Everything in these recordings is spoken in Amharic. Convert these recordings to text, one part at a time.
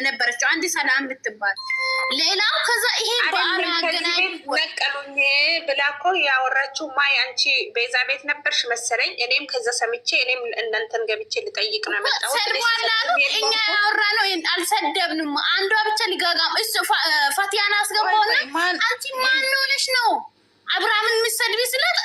ነበረችው አንድ ሰላም ልትባል። ሌላው ከዛ ይሄ በአና አገናኝ ነቀሉኝ ብላ እኮ ያወራችው ማይ አንቺ ቤዛ ቤት ነበርሽ መሰለኝ። እኔም ከዛ ሰምቼ እኔም እናንተን ገብቼ ልጠይቅ ነው መጣው። ሰድቧላ እኛ ያወራ ነው አልሰደብንም። አንዷ ብቻ ሊጋጋም እሱ ፋቲያና አስገባውና አንቺ ማን ሆነሽ ነው አብርሃምን ምሰድቢ ስለት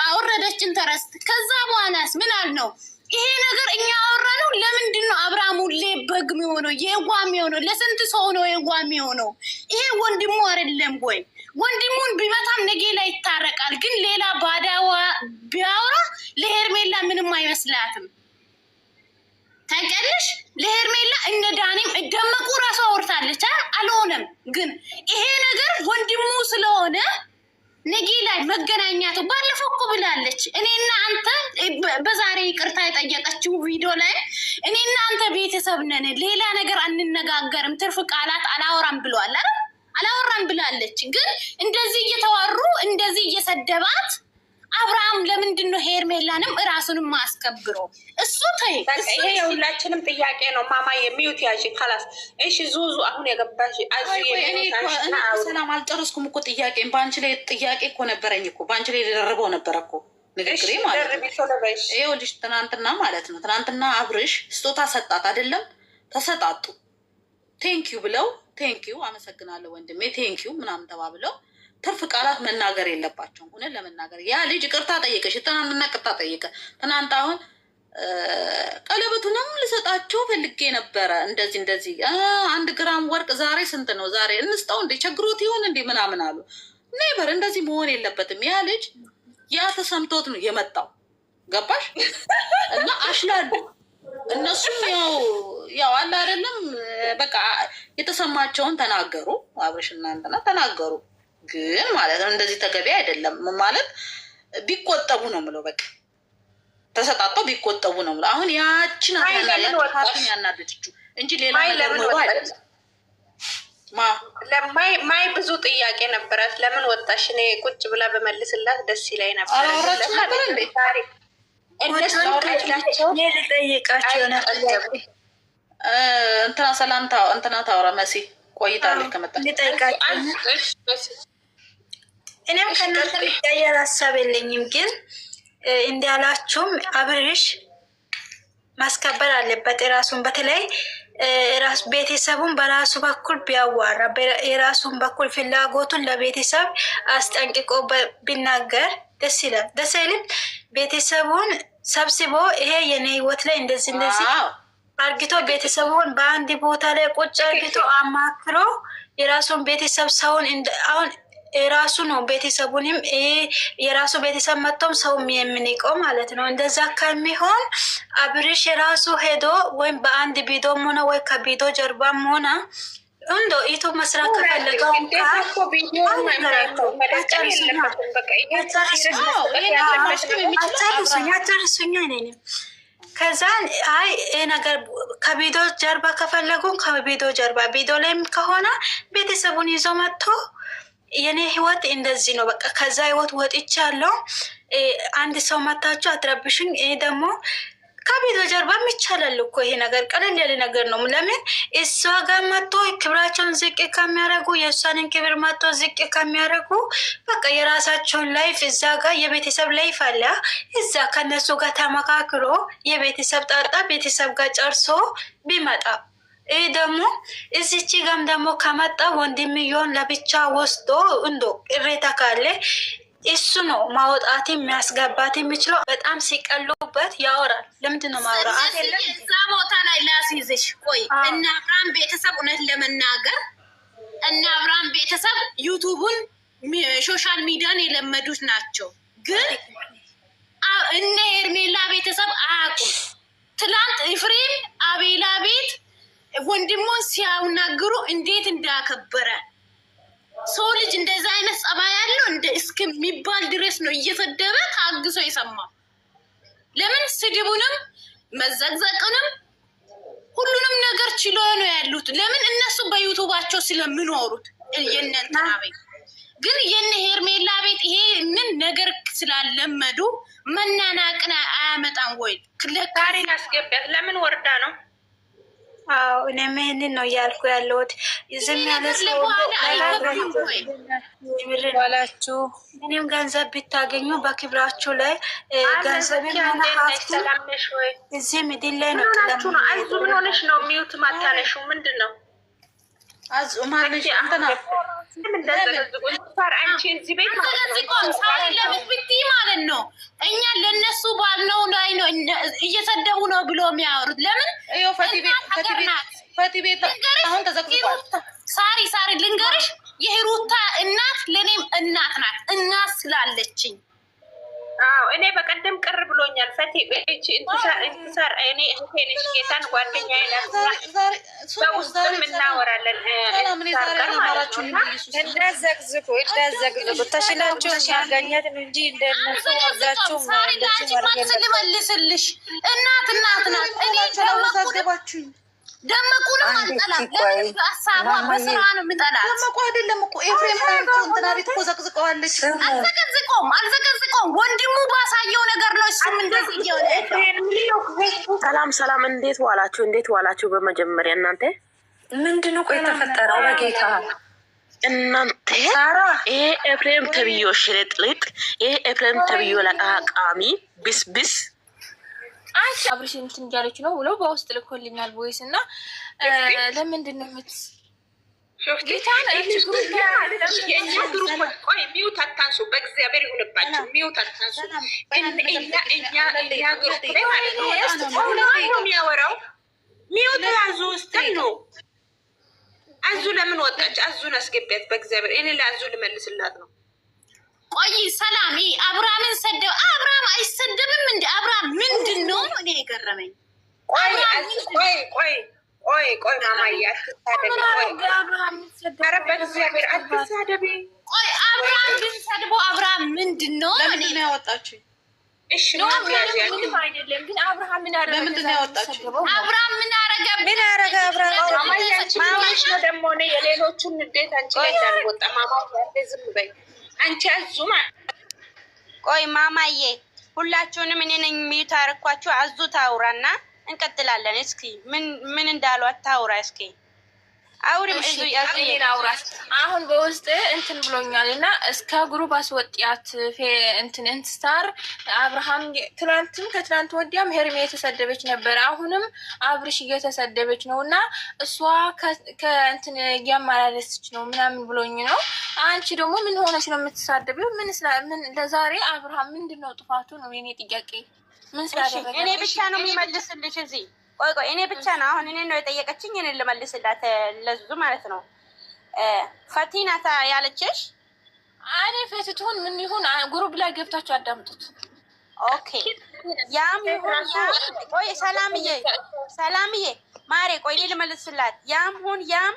አወረደች ኢንተረስት። ከዛ በኋላስ ምን አልነው? ይሄ ነገር እኛ አወራ ነው። ለምንድን ነው አብርሃም ሁሌ በግ የሚሆነው የዋም የሆነው? ለስንት ሰው ነው የዋም የሆነው? ይሄ ወንድሙ አይደለም ወይ? ወንድሙን ቢመታም ነገ ላይ ይታረቃል። ግን ሌላ ባዳዋ ቢያወራ ለሄርሜላ ምንም አይመስላትም። ታውቂያለሽ? ለሄርሜላ እነ ዳኒም ደመቁ ራሱ አወርታለች አልሆነም። ግን ይሄ ነገር ወንድሙ ስለሆነ ነጊ ላይ መገናኛቱ ባለፈው እኮ ብላለች። እኔና አንተ በዛሬ ይቅርታ የጠየቀችው ቪዲዮ ላይ እኔና አንተ ቤተሰብ ነን፣ ሌላ ነገር አንነጋገርም፣ ትርፍ ቃላት አላወራም ብለዋል አይደል? አላወራም ብላለች። ግን እንደዚህ እየተዋሩ እንደዚህ እየሰደባት አብርሃም ለምንድን ነው ሄርሜላንም እራሱንም ማስከብሮ? እሱ ተይ፣ ይሄ የሁላችንም ጥያቄ ነው። ማማ የሚዩት ያዥ ካላስ። እሺ ዙዙ አሁን የገባሽ ሰላም አልጨረስኩም እኮ ጥያቄን። በአንቺ ላይ ጥያቄ እኮ ነበረኝ እኮ በአንቺ ላይ የደረበው ነበረ እኮ ንግግሬ ማለት ነው። ይኸውልሽ ትናንትና ማለት ነው ትናንትና አብርሽ ስጦታ ሰጣት አይደለም? ተሰጣጡ ቴንኪዩ ብለው ቴንኪዩ አመሰግናለሁ ወንድሜ ቴንኪዩ ምናምን ተባብለው ትርፍ ቃላት መናገር የለባቸውም። እውነት ለመናገር ያ ልጅ ቅርታ ጠየቀሽ፣ ትናንትና ቅርታ ጠየቀ። ትናንት አሁን ቀለበቱንም ልሰጣቸው ፈልጌ ነበረ እንደዚህ እንደዚህ 1 ግራም ወርቅ ዛሬ ስንት ነው? ዛሬ እንስጠው እንዴ ቸግሮት ይሆን እንዴ ምናምን አሉ። ኔበር እንደዚህ መሆን የለበትም። ያ ልጅ ያ ተሰምቶት ነው የመጣው ገባሽ? እና አሽላሉ እነሱም ያው አለ አይደለም በቃ የተሰማቸውን ተናገሩ። አብርሽና እንትና ተናገሩ። ግን ማለት ነው እንደዚህ ተገቢ አይደለም ማለት ቢቆጠቡ ነው ምለው። በቃ ተሰጣጣው ቢቆጠቡ ነው ምለው። አሁን ያቺን አታላላችሁ ያናደድችሁ እንጂ ሌላ ነገር ነው አይደለም። ማይ ብዙ ጥያቄ ነበራት። ለምን ወጣሽ? እኔ ቁጭ ብላ በመልስላት ደስ ይላይ ነበር። አላወራችሁ ነበር እንዴ? ታሪክ እንትና ሰላምታ እንትና ታወራ መሲ ቆይታለች ከመጣች እኔም ከእናንተ የሚቀየር ሀሳብ የለኝም። ግን እንዲያላችሁም አብርሽ ማስከበር አለበት የራሱን በተለይ ራሱ ቤተሰቡን በራሱ በኩል ቢያዋራ የራሱን በኩል ፍላጎቱን ለቤተሰብ አስጠንቅቆ ቢናገር ደስ ይላል። ደስ አይልም? ቤተሰቡን ሰብስቦ ይሄ የኔ ህይወት ላይ እንደዚህ እንደዚህ አርግቶ ቤተሰቡን በአንድ ቦታ ላይ ቁጭ አርግቶ አማክሮ የራሱን ቤተሰብ ሰውን አሁን የራሱ ነው ቤተሰቡንም የራሱ ቤተሰብ መጥቶም ሰው የምንቀው ማለት ነው። እንደዛ ከሚሆን አብርሽ የራሱ ሄዶ ወይም በአንድ ቪዲዮም ሆነ ወይ ከቪዲዮ ጀርባም ሆነ እንዶ ኢቱ መስራት ከፈለገው ከዛ አይ ነገር ከቪዲዮ ጀርባ ከፈለጉ ከቪዲዮ ጀርባ ቪዲዮ ላይም ከሆነ ቤተሰቡን ይዞ መጥቶ የኔ ህይወት እንደዚህ ነው በቃ ከዛ ህይወት ወጥቻለሁ፣ አንድ ሰው መታችሁ አትረብሽኝ። ይሄ ደግሞ ከቪዲዮ ጀርባ ይቻላል እኮ ይሄ ነገር ቀለል ያለ ነገር ነው። ለምን እሷ ጋር መጥቶ ክብራቸውን ዝቅ ከሚያደርጉ የእሷንን ክብር መጥቶ ዝቅ ከሚያደርጉ በቃ የራሳቸውን ላይፍ እዛ ጋር የቤተሰብ ላይፍ አለ እዛ ከነሱ ጋር ተመካክሮ የቤተሰብ ጣጣ ቤተሰብ ጋር ጨርሶ ቢመጣ ይህ ደግሞ እዚች ጋም ደግሞ ከመጣ ወንድምየውን ለብቻ ወስዶ እንዶ ቅሬታ ካለ እሱ ነው ማውጣት የሚያስገባት የሚችለው። በጣም ሲቀሉበት ያወራል። ለምንድን ነው ማውራት የለም? እዛ ቦታ ላይ ላስይዝሽ። ቆይ እና አብርሃም ቤተሰብ እውነት ለመናገር እና አብርሃም ቤተሰብ ዩቱቡን ሶሻል ሚዲያን የለመዱት ናቸው። ግን እነ ሄርሜላ ቤተሰብ አያውቁም። ትላንት ኤፍሬም አቤላ ቤት ወንድሞን ሲያናግሩ እንዴት እንዳከበረ ሰው ልጅ እንደዛ አይነት ጸባይ ያለው እንደ እስከሚባል ድረስ ነው እየሰደበ ታግሶ የሰማው። ለምን ስድቡንም መዘግዘቅንም ሁሉንም ነገር ችሎ ነው ያሉት። ለምን እነሱ በዩቱባቸው ስለምኖሩት የእነንትና ቤት ግን የነ ሄርሜላ ቤት ይሄንን ነገር ስላለመዱ መናናቅን አያመጣም ወይ? ካሪን አስገቢያት። ለምን ወርዳ ነው አዎ እኔም ይሄንን ነው እያልኩ ያለሁት። ዝም ያለ ሰው ዋላችሁ። ምንም ገንዘብ ብታገኙ በክብራችሁ ላይ ገንዘብ እዚህ ምድር ላይ ነው። አይዙ ምን ሆነሽ ነው ሚዩት ማታነሹ? ምንድን ነው አዙ ማለሽ አንተና ማለት ነው። እኛ ለነሱ ባልነው ላይ ነው እየሰደቡ ነው ብሎ የሚያወሩት። ለምን ፈቲ ቤት አሁን ተዘግቷል። ሳሪ ልንገርሽ፣ የሂሩታ እናት ለኔም እናት ናት። እናት ስላለችኝ እኔ በቀደም ቅር ብሎኛል። ፈቲ እንትሳር እኔ እህቴንሽ ጌታን ጓደኛዬ በውስጥም እናወራለን። እንዳዘግዝቁ ተሽላችሁ ማገኘት እንጂ እንደነሱ ወርዳችሁ ልመልስልሽ። እናት ናት። እኔ ተዘገባችሁኝ። ደመቁንም አልጠላም። በሀሳቧ በስራ ነው የምጠላት። ደመቁ አይደለም እኮ ኤፍሬም እንትና ቤት እኮ ዘቅዝቀዋለች። አልዘቀዝቀውም። ወንድሙ ባሳየው ነገር ነው። እሱም እንደዚህ እየሆነ ሰላም፣ እንዴት ዋላችሁ? በመጀመሪያ እናንተ ምንድነው ቆይ የተፈጠረው? በጌታ እናንተ ይሄ ኤፍሬም ተብዮ ሽልጥልጥ፣ ይሄ ኤፍሬም ተብዮ ለቃቃሚ ብስብስ አብርሽ እንትን እያለች ነው ብሎ በውስጥ ልኮልኛል ቦይስ እና ለምንድን ነው ሚዩት አታንሱ፣ በእግዚአብሔር ይሁንባችሁ። ሚዩት አታንሱ። እኛ ግሩፕ ላይ ማለት ነው የሚያወራው ሚዩት ያዙ ውስጥ ነው። አዙ ለምን ወጣች? አዙን አስገቢያት በእግዚአብሔር። እኔ ለአዙ ልመልስላት ነው። ቆይ ሰላም አብርሃምን ሰደብ። አብርሃም አይሰደብም እንደ አብርሃም ምንድን ነው? እኔ የገረመኝ ቆይ ማማዬ አትሳደቢ። ኧረ በእግዚአብሔር አትሳደቢ። ቆይ አብርሃም ብንሰድቦ አብርሃም ምንድን ነው? ለምንድን ነው ያወጣችው? እሺ ምንም አይደለም፣ ግን አብርሃም ምን አረገ? ለምንድን ነው ያወጣችው? አብርሃም ምን አረገ? ማማሽ ነው ደግሞ እኔ የሌሎቹን ንዴት አንቺ ላይ እንዳልወጣ ማማ ዝም በይ አንቺ አዙ ቆይ ማማዬ፣ ሁላችሁንም እኔ ነኝ ሚዩት አደረኳችሁ። አዙ ታውራና እንቀጥላለን። እስኪ ምን እንዳሏት ታውራ። እስኪ አውሪም አሁን በውስጥ እንትን ብሎኛል እና እስከ ግሩፕ አስወጥያት እንትን ኢንስታር አብርሃም ትናንትም ከትናንት ወዲያም ሄርሜ የተሰደበች ነበር። አሁንም አብርሽ እየተሰደበች ነው እና እሷ ከእንትን እያመላለሰች ነው ምናምን ብሎኝ ነው። አንቺ ደግሞ ምን ሆነች ነው የምትሳደቢው? ምን ለዛሬ አብርሃም ምንድን ነው ጥፋቱ ነው የኔ ጥያቄ። ምን ስላደረገ እኔ ብቻ ነው የሚመልስልሽ እዚህ ቆይ እኔ ብቻ ነው አሁን እኔ ነው የጠየቀችኝ። እኔ ልመልስላት ለዙ ማለት ነው። ፈቲናታ ያለችሽ እኔ ፈትቱን ምን ይሁን ግሩፕ ላይ ገብታችሁ አዳምጡት። ኦኬ ያም ይሁን ቆይ ሰላምዬ ማሬ ቆይ ልመልስላት። ያም ሁን ያም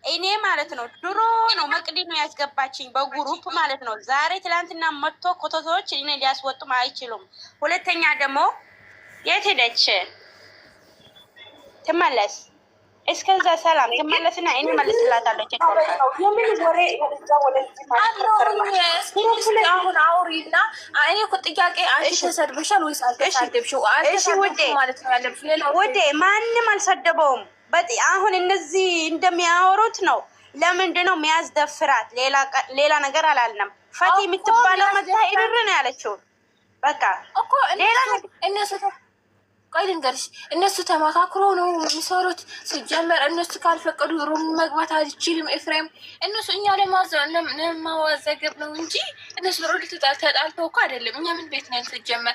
እኔ ማለት ነው ድሮ ነው መቅዲ ነው ያስገባችኝ በግሩፕ ማለት ነው። ዛሬ ትላንትና መጥቶ ኮቶቶች እኔ ሊያስወጡም አይችሉም። ሁለተኛ ደግሞ የት ሄደች? ትመለስ። እስከዛ ሰላም ትመለስና እኔ መልስላታለሁ። አሁን አውሪና እኔ እኮ ጥያቄ አንቺ ተሰድበሻል ወይስ አልተሰደብሽው? ውዴ ማንም አልሰደበውም። አሁን እነዚህ እንደሚያወሩት ነው። ለምንድን ነው የሚያስደፍራት? ሌላ ነገር አላልንም። ፈቲ የምትባለው መታ ይርር ነው ያለችው። በቃ እኮ ሌላ ነገር ቆይ ልንገርሽ፣ እነሱ ተመካክሮ ነው የሚሰሩት። ሲጀመር እነሱ ካልፈቀዱ ሩም መግባት አልችልም። ኤፍሬም እነሱ እኛ ለማዋዘገብ ነው እንጂ እነሱ ሮድ ተጣልተው እኮ አይደለም። እኛ ምን ቤት ነን? ሲጀመር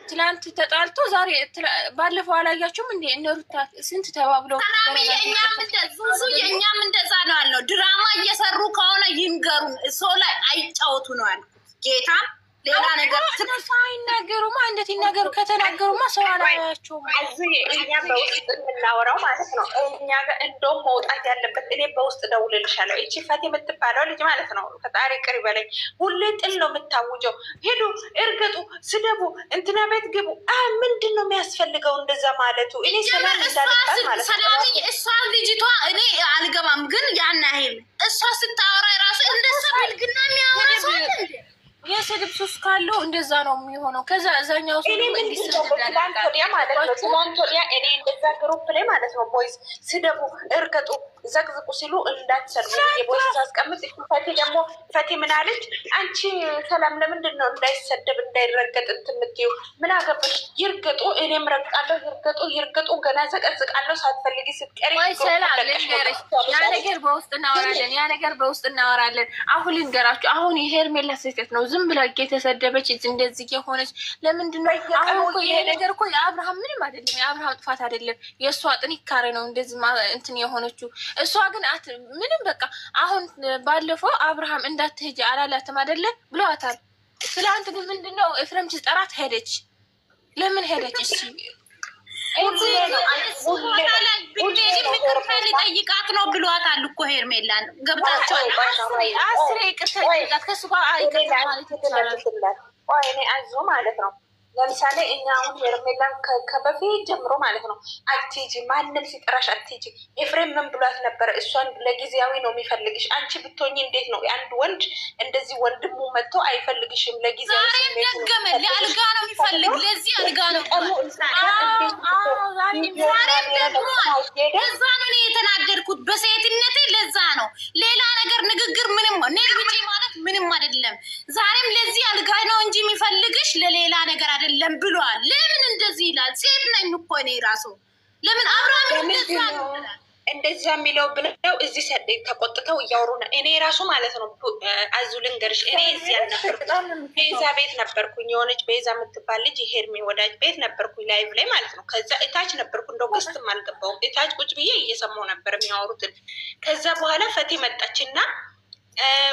ትላንት ተጣልቶ ዛሬ ባለፈው አላያችሁም እንዴ? እነሩታ ስንት ተባብለው የእኛም እንደዛ ነው ያለው። ድራማ እየሰሩ ከሆነ ይንገሩን። ሰው ላይ አይጫወቱ ነው ያልኩት። ጌታ ሌላ ነገር ሳይናገሩማ እንዴት ይናገሩ? ከተናገሩማ ሰው አላያቸውም። እኛ በውስጥ የምናወራው ማለት ነው። እኛ ጋር እንደውም መውጣት ያለበት እኔ በውስጥ ደውልልሻለሁ። እቺ ፈት የምትባለው ልጅ ማለት ነው። ፈጣሪ ቅር በለኝ። ሁሌ ጥል ነው የምታውጀው። ሄዱ፣ እርገጡ፣ ስደቡ፣ እንትና ቤት ግቡ። ምንድን ነው የሚያስፈልገው እንደዛ ማለቱ? እኔ ሰላም እንዳልባት ማለት ነው። እሷ ልጅቷ እኔ አልገባም፣ ግን ያን ያህል እሷ ስታወራ ራሱ እንደሷ ብልግና የሚያወራ ሰው የስድብ ሱስ ካለው እንደዛ ነው የሚሆነው። ከዛ እዛኛው ሰው ትላንት ወዲያ ማለት ነው ትላንት ወዲያ እኔ እንደዛ ግሩፕ ላይ ማለት ነው ቦይስ ስደቡ፣ እርገጡ፣ ዘቅዝቁ ሲሉ እንዳትሰሩ የቦይስ ሳስቀምጥ ፈቴ ደግሞ ፈቴ ምን አለች? አንቺ ሰላም ለምንድን ነው እንዳይሰደብ እንዳይረገጥ እንትምትዩ ምን አገባሽ? ይርገጡ፣ እኔም ረግጣለሁ። ይርገጡ ይርገጡ፣ ገና ዘቀዝቃለሁ ሳትፈልጊ ስትቀሪ። ወይ ሰላም ልንገርሽ፣ ያ ነገር በውስጥ እናወራለን፣ ያ ነገር በውስጥ እናወራለን። አሁን ልንገራችሁ፣ አሁን የሄርሜላ ስህተት ነው። ዝም ብላ የተሰደበች እንደዚህ የሆነች ለምንድን ነው? አሁን እኮ ይሄ ነገር እኮ የአብርሃም ምንም አይደለም፣ የአብርሃም ጥፋት አይደለም፣ የእሷ ጥንካሬ ነው እንደዚህ እንትን የሆነችው። እሷ ግን ምንም በቃ አሁን ባለፈው አብርሃም እንዳትሄጂ አላላትም አይደለ ብለዋታል። ትላንት ግን ምንድነው ኤፍሬም ሲጠራት ሄደች። ለምን ሄደች? እሺ ጠይቃት ነው ብሏታል እኮ ሄርሜላን። ገብታችኋል? አስሬ ይቅርታ ይጠይቃት ከሱ ጋር አይቅርታ ማለት ይቻላል። እኔ አዞ ማለት ነው ለምሳሌ እኛ አሁን ሄርሜላን ከበፊት ጀምሮ ማለት ነው አትሂጂ፣ ማንም ሲጠራሽ አትሂጂ። ኤፍሬም ምን ብሏት ነበረ? እሷን ለጊዜያዊ ነው የሚፈልግሽ። አንቺ ብትሆኚ እንዴት ነው አንድ ወንድ እንደዚህ ወንድሙ መጥቶ አይፈልግሽም ለጊዜያዊ ደገመ ለአልጋ ነው የሚፈልግ፣ ለዚህ አልጋ ነው ለዛ ነው እኔ የተናገርኩት በሴትነቴ። ለዛ ነው ሌላ ነገር ንግግር ምንም ውጪ ማለት ምንም አይደለም። ዛሬም ለዚህ አልጋ ነው እንጂ የሚፈልግሽ ለሌላ ነገር አይደለም ብሏል። ለምን እንደዚህ ይላል? ሴት ነኝ እኮ እኔ ራሱ ለምን አብርሃም እንደዛ የሚለው ብለው እዚህ ሰደኝ ተቆጥተው እያወሩ ነው። እኔ ራሱ ማለት ነው አዙ ልንገርሽ፣ እኔ እዚህ አልነበርኩም፣ ቤዛ ቤት ነበርኩኝ። የሆነች ቤዛ የምትባል ልጅ የሄርሜ ወዳጅ ቤት ነበርኩኝ ላይቭ ላይ ማለት ነው። ከዛ እታች ነበርኩ፣ እንደው ገስትም አልገባሁም። እታች ቁጭ ብዬ እየሰማሁ ነበር የሚያወሩትን። ከዛ በኋላ ፈቴ መጣችና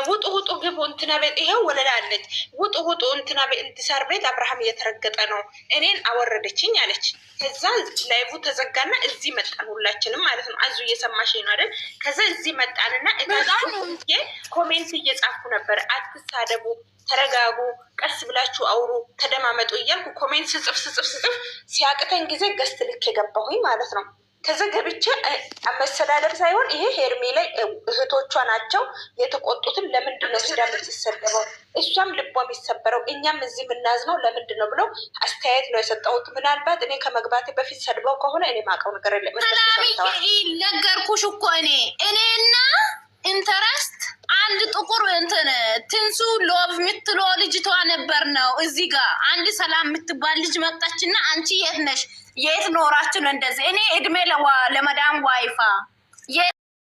ውጡ ውጡ ግቡ እንትና ቤት ይሄው ወለላለች። ውጡ ውጡ እንትና ቤት እንትሳር ቤት አብርሃም እየተረገጠ ነው፣ እኔን አወረደችኝ አለች። ከዛ ላይቡ ተዘጋና እዚህ መጣን ሁላችንም ማለት ነው። አዙ እየሰማሽ ነው አይደል? ከዛ እዚህ መጣንና እታዬ ኮሜንት እየጻፍኩ ነበር። አትሳደቡ፣ ተረጋጉ፣ ቀስ ብላችሁ አውሩ፣ ተደማመጡ እያልኩ ኮሜንት ስጽፍ ሲያቅተኝ ጊዜ ገስት ልክ የገባሁኝ ማለት ነው። ከዛ ገብቼ መሰዳደር ሳይሆን ይሄ ሄርሜ ላይ እህቶቿ ናቸው የተቆጡትን። ለምንድን ነው ሲዳ የምትሰደበው? እሷም ልቧ የሚሰበረው እኛም እዚህ የምናዝነው ለምንድን ነው ብለው አስተያየት ነው የሰጠሁት። ምናልባት እኔ ከመግባቴ በፊት ሰድበው ከሆነ እኔ ማውቀው ነገር የለም። ነገርኩሽ እኮ እኔና ኢንተረስት አንድ ጥቁር ትንሱ ሎቭ የምትሎ ልጅቷ ነበር ነው እዚህ ጋር አንድ ሰላም የምትባል ልጅ መጣችና አንቺ የት ነሽ? የት ኖራችሁ ነው እንደዚህ? እኔ እድሜ ለመዳም ዋይፋ